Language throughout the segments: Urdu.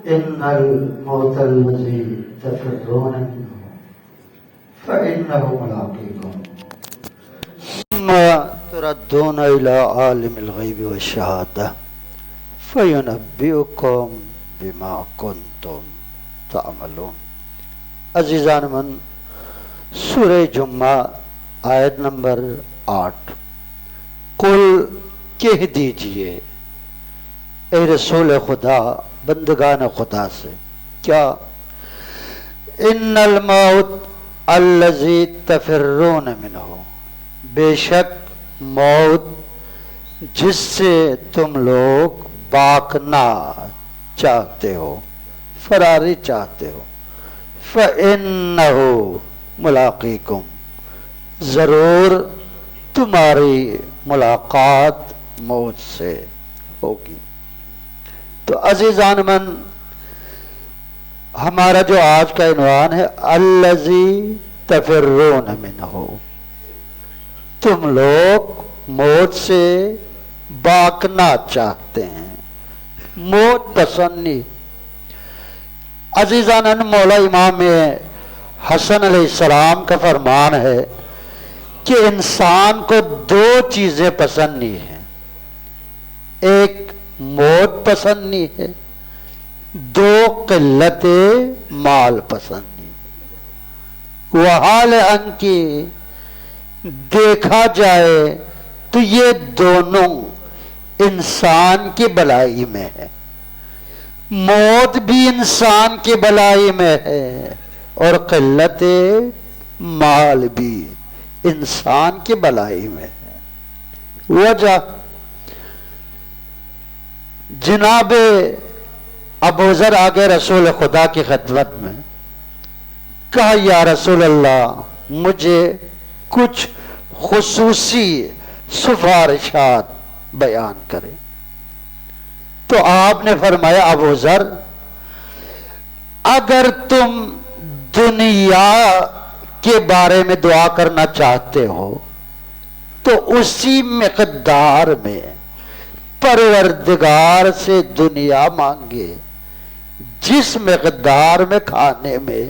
ان الموت الذي تفرون منه فإنه ملاقيكم ثم تردون إلى عالم الغيب والشهادة فينبئكم بما كنتم تعملون۔ عزیزان من، سورہ جمعہ آیت نمبر 8۔ قل کہہ دیجئے اے رسول خدا بندگان خدا سے، کیا ان الموت الذی تفرون منہ، بے شک موت جس سے تم لوگ بھاگنا چاہتے ہو، فراری چاہتے ہو، فإنہ ملاقیکم، ضرور تمہاری ملاقات موت سے ہوگی۔ تو عزیزان من، ہمارا جو آج کا عنوان ہے الذی تفرون منہ، تم لوگ موت سے بھاگنا چاہتے ہیں، موت پسند نہیں۔ عزیزان، مولا امام حسن علیہ السلام کا فرمان ہے کہ انسان کو دو چیزیں پسند نہیں ہیں، ایک موت پسند نہیں ہے، دو قلت مال پسند نہیں۔ وحال ان کی دیکھا جائے تو یہ دونوں انسان کی بلائی میں ہے، موت بھی انسان کی بلائی میں ہے اور قلت مال بھی انسان کی بلائی میں ہے۔ وجہ جناب ابو ذر آگے رسول خدا کی خدمت میں کہا، یا رسول اللہ مجھے کچھ خصوصی سفارشات بیان کریں۔ تو آپ نے فرمایا، ابو ذر اگر تم دنیا کے بارے میں دعا کرنا چاہتے ہو تو اسی مقدار میں پروردگار سے دنیا مانگے جس مقدار میں کھانے میں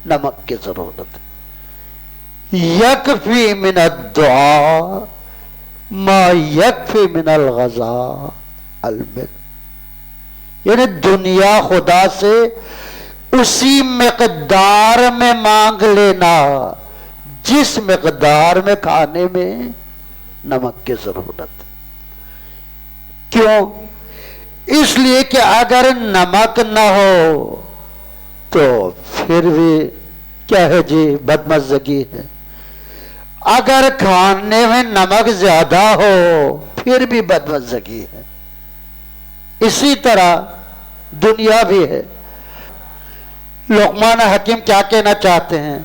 نمک کی ضرورت ہے۔ یکفی من الدعاء ما یکفی من الغذاء الملک، یعنی دنیا خدا سے اسی مقدار میں مانگ لینا جس مقدار میں کھانے میں نمک کی ضرورت ہے۔ کیوں؟ اس لیے کہ اگر نمک نہ ہو تو پھر بھی کیا ہے جی، بدمزگی ہے، اگر کھانے میں نمک زیادہ ہو پھر بھی بدمزگی ہے۔ اسی طرح دنیا بھی ہے۔ لقمان حکیم کیا کہنا چاہتے ہیں؟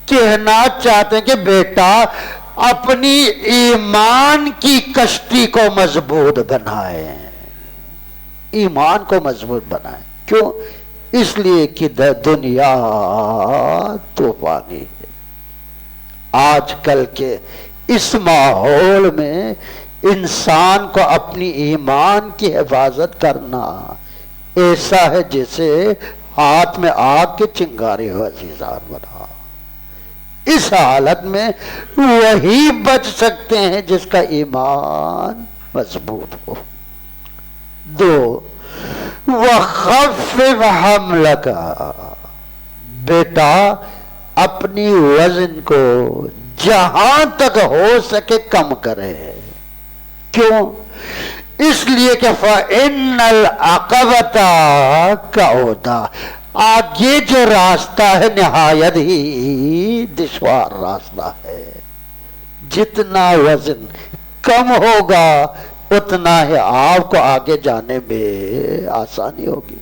کہنا چاہتے ہیں کہ بیٹا اپنی ایمان کی کشتی کو مضبوط بنائے، ایمان کو مضبوط بنائے۔ کیوں؟ اس لیے کہ دنیا طوفانی ہے۔ آج کل کے اس ماحول میں انسان کو اپنی ایمان کی حفاظت کرنا ایسا ہے جیسے ہاتھ میں آگ کی چنگاری ہو۔ عزیزان بنا، اس حالت میں وہی بچ سکتے ہیں جس کا ایمان مضبوط ہو۔ دو، وَخَفِّفْ حَمْلَكَ، بیٹا اپنی وزن کو جہاں تک ہو سکے کم کرے۔ کیوں؟ اس لیے کہ فَإِنَّ الْعَقَبَةَ كَعُودَ، آگے جو راستہ ہے نہایت ہی دشوار راستہ ہے۔ جتنا وزن کم ہوگا اتنا ہی آپ کو آگے جانے میں آسانی ہوگی۔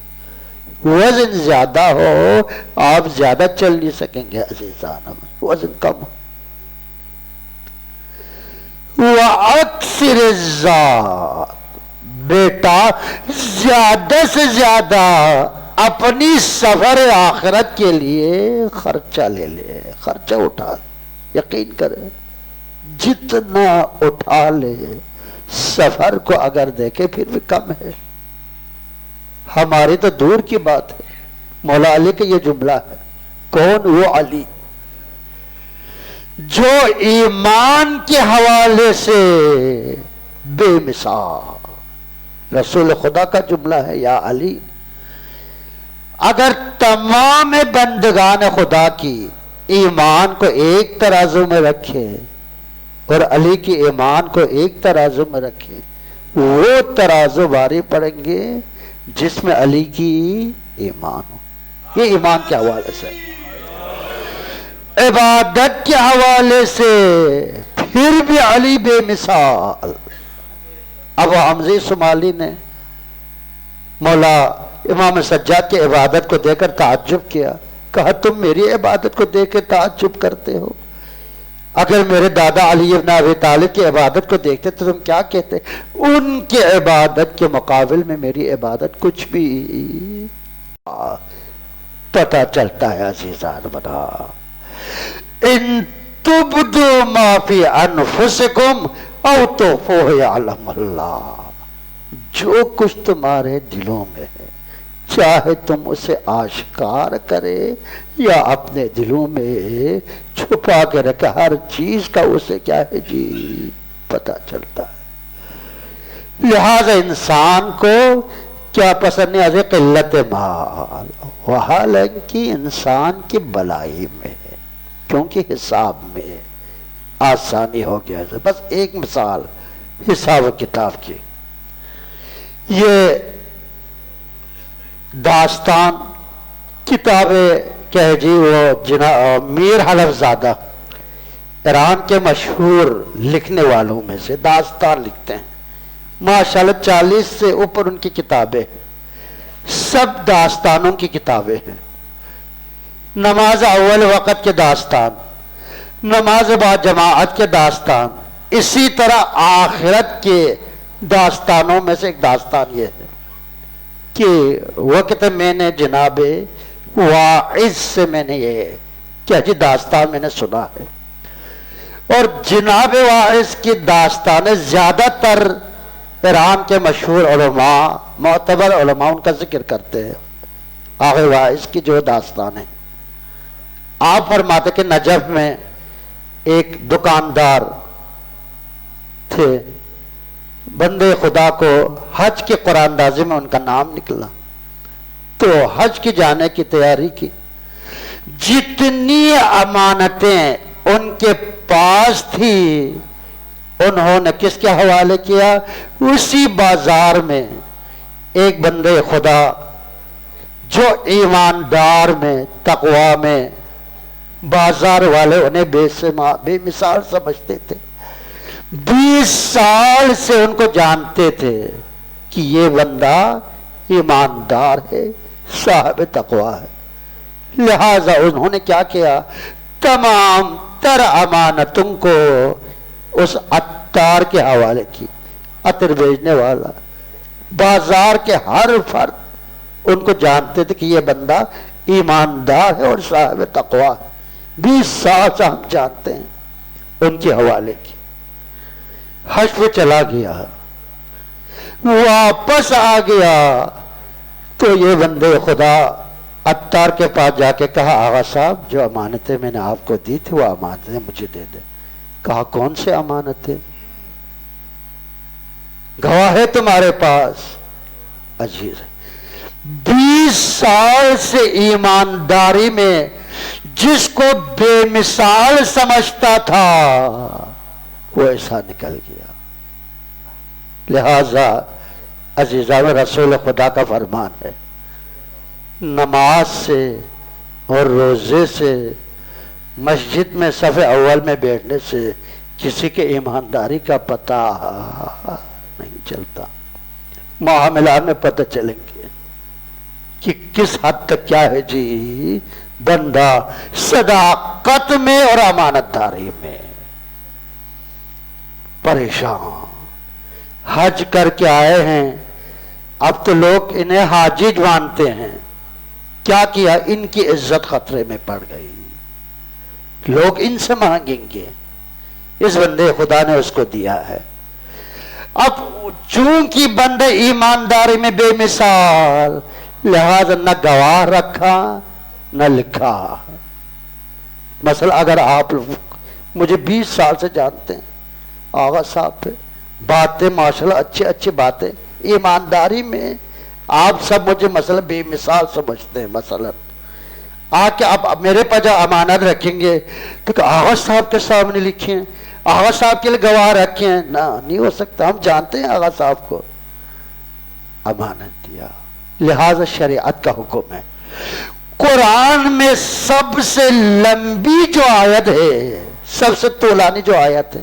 وزن زیادہ ہو آپ زیادہ چل نہیں سکیں گے عزیزان، وزن کم ہو۔ وَأَكْثِرِ الزَّادِ، بیٹا زیادہ سے زیادہ اپنی سفر آخرت کے لیے خرچہ لے لے، خرچہ اٹھا۔ یقین کرے جتنا اٹھا لے سفر کو اگر دیکھے پھر بھی کم ہے۔ ہماری تو دور کی بات ہے، مولا علی کا یہ جملہ ہے۔ کون؟ وہ علی جو ایمان کے حوالے سے بے مثال۔ رسول خدا کا جملہ ہے، یا علی، اگر تمام بندگان خدا کی ایمان کو ایک ترازو میں رکھے اور علی کی ایمان کو ایک ترازو میں رکھے، وہ ترازو بھاری پڑیں گے جس میں علی کی ایمان ہو۔ یہ ایمان کے حوالے سے، عبادت کے حوالے سے پھر بھی علی بے مثال۔ ابو حمزہ صومالی نے مولا امام سجاد کی عبادت کو دیکھ کر تعجب کیا، کہا تم میری عبادت کو دیکھ کے تعجب کرتے ہو؟ اگر میرے دادا علی بن ابی طالب کی عبادت کو دیکھتے تو تم کیا کہتے؟ ان کی عبادت کے مقابل میں میری عبادت کچھ بھی۔ پتہ چلتا ہے عزیزان بنا، ان تبدو ما فی انفسکم او تخفوہ یعلم اللہ، جو کچھ تمہارے دلوں میں ہے چاہے تم اسے آشکار کرے یا اپنے دلوں میں چھپا کے رکھے، ہر چیز کا اسے کیا ہے جی پتہ چلتا ہے۔ لہذا انسان کو کیا پسند نہیں؟ از قلت مال، حالانکہ انسان کی بلائی میں ہے، کیونکہ حساب میں آسانی ہو گیا ہے۔ بس ایک مثال حساب و کتاب کی، یہ داستان کتاب کہ جی وہ میر حلف زادہ ایران کے مشہور لکھنے والوں میں سے داستان لکھتے ہیں، ماشاءاللہ 40 سے اوپر ان کی کتابیں، سب داستانوں کی کتابیں ہیں۔ نماز اول وقت کے داستان، نماز با جماعت کے داستان، اسی طرح آخرت کے داستانوں میں سے ایک داستان یہ ہے کہ وقت میں نے جناب واعظ سے میں نے یہ کیا جی داستان میں نے سنا ہے، اور جناب واعظ کی داستانیں زیادہ تر ایران کے مشہور علماء، معتبر علماء ان کا ذکر کرتے ہیں۔ آغا واعظ کی جو داستان ہے، آپ فرماتے کہ نجف میں ایک دکاندار تھے، بندے خدا کو حج کے قرآن اندازی میں ان کا نام نکلا تو حج کی جانے کی تیاری کی، جتنی امانتیں ان کے پاس تھی انہوں نے کس کے حوالے کیا؟ اسی بازار میں ایک بندے خدا جو ایماندار میں تقوی میں بازار والے انہیں بے مثال سمجھتے تھے، 20 سال سے ان کو جانتے تھے کہ یہ بندہ ایماندار ہے، صاحب تقوی ہے۔ لہذا انہوں نے کیا کیا؟ تمام تر امانتوں کو اس عطار کے حوالے کی، عطر بیچنے والا، بازار کے ہر فرد ان کو جانتے تھے کہ یہ بندہ ایماندار ہے اور صاحب تقوی ہے، 20 سال سے ہم جانتے ہیں، ان کے حوالے کی۔ حج پہ چلا گیا، واپس آ گیا تو یہ بندے خدا عطار کے پاس جا کے کہا آغا صاحب جو امانتیں میں نے آپ کو دی تھی وہ امانتیں مجھے دے دے۔ کہا کون سے امانتیں؟ گواہ ہے تمہارے پاس؟ عزیز 20 سال سے ایمانداری میں جس کو بے مثال سمجھتا تھا وہ ایسا نکل گیا۔ لہذا عزیزان رسول خدا کا فرمان ہے، نماز سے اور روزے سے، مسجد میں صف اول میں بیٹھنے سے کسی کے ایمانداری کا پتہ نہیں چلتا۔ معاملات میں پتہ چلیں گے کہ کس حد تک کیا ہے جی بندہ صداقت میں اور امانت داری میں پریشان۔ حج کر کے آئے ہیں، اب تو لوگ انہیں حاجج مانتے ہیں، کیا کیا؟ ان کی عزت خطرے میں پڑ گئی، لوگ ان سے مانگیں گے، اس بندے خدا نے اس کو دیا ہے۔ اب چونکہ بندے ایمانداری میں بے مثال، لہذا نہ گواہ رکھا نہ لکھا۔ مثلا اگر آپ مجھے 20 سال سے جانتے ہیں، آغا صاحب پہ باتیں ماشاءاللہ اچھی باتیں، ایمانداری میں آپ سب مجھے مثلا بے مثال سمجھتے ہیں، مثلا آ کے آپ میرے پاس جو امانت رکھیں گے تو آغا صاحب کے سامنے لکھیں، آغا صاحب کے لیے گواہ رکھیں، نہ نہیں ہو سکتا، ہم جانتے ہیں آغا صاحب کو امانت دیا، لہذا شریعت کا حکم ہے۔ قرآن میں سب سے لمبی جو آیت ہے، سب سے طولانی جو آیت ہے،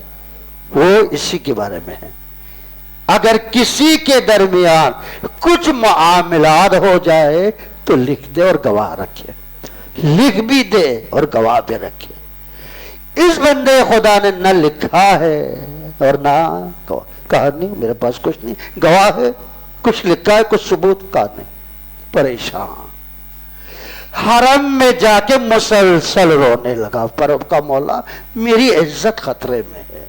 وہ اسی کے بارے میں ہے۔ اگر کسی کے درمیان کچھ معاملات ہو جائے تو لکھ دے اور گواہ رکھے، لکھ بھی دے اور گواہ بھی رکھے۔ اس بندے خدا نے نہ لکھا ہے اور نہ کہا نہیں میرے پاس کچھ نہیں، گواہ ہے کچھ لکھا ہے کچھ ثبوت کا نہیں، پریشان، حرم میں جا کے مسلسل رونے لگا، پر اب کا مولا میری عزت خطرے میں ہے۔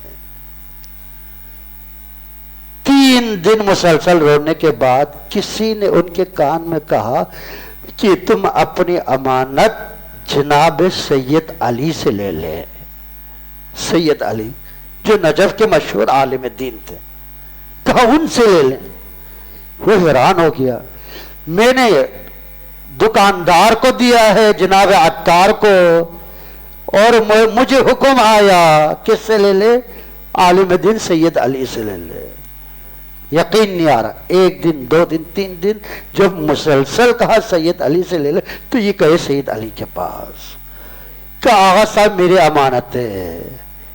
3 دن مسلسل رونے کے بعد کسی نے ان کے کان میں کہا کہ تم اپنی امانت جناب سید علی سے لے لے۔ سید علی جو نجف کے مشہور عالم دین تھے، کہا ان سے لے لیں۔ وہ حیران ہو گیا، میں نے دکاندار کو دیا ہے جناب عطار کو، اور مجھے حکم آیا کس سے لے لے؟ عالم دین سید علی سے لے لے۔ یقین نہیں آ رہا، 1 دن 2 دن 3 دن جب مسلسل کہا سید علی سے لے لے تو یہ کہے سید علی کے پاس، کہا آغا صاحب میری امانت ہے۔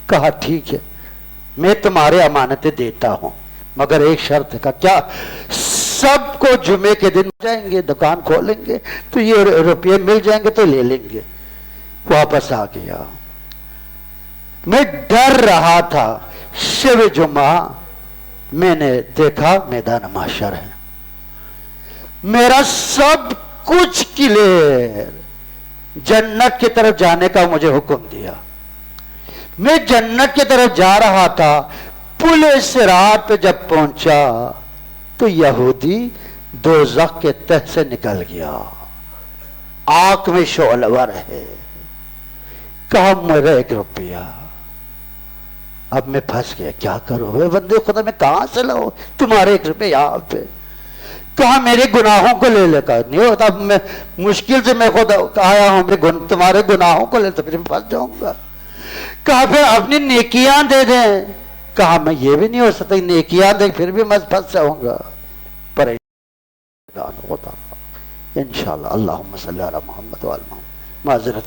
کہا ٹھیک ہے میں تمہارے امانتیں دیتا ہوں، مگر ایک شرط ہے۔ کہا کیا؟ سب کو جمعے کے دن جائیں گے دکان کھولیں گے تو یہ روپیے مل جائیں گے تو لے لیں گے۔ واپس آ گیا، میں ڈر رہا تھا۔ شب جمعہ میں نے دیکھا میدان محشر ہے، میرا سب کچھ کلیئر، جنت کی طرف جانے کا مجھے حکم دیا۔ میں جنت کی طرف جا رہا تھا، پل صراط پہ جب پہنچا تو یہودی دوزخ کے تہ سے نکل گیا، آنکھ میں شعلہ ور ہے۔ کہا میرا 1 روپیہ، اب میں پھنس گیا، کیا کروں؟ اے بندے خدا میں کہاں سے لاؤں تمہارے 1 روپیہ یہاں پہ؟ کہا میرے گناہوں کو لے لے۔ کہا نہیں ہوتا، میں مشکل سے میں خود آیا ہوں، تمہارے گناہوں کو لے تو پھر میں پھنس جاؤں گا۔ کہا پھر اپنی نیکیاں دے دیں۔ کہا میں یہ بھی نہیں ہو سکتا، نیکیاں دیں پھر بھی میں پھنس جاؤں گا، پریشان ہوتا۔ انشاءاللہ اللہم صلی علی محمد وعلی محمد۔ معذرت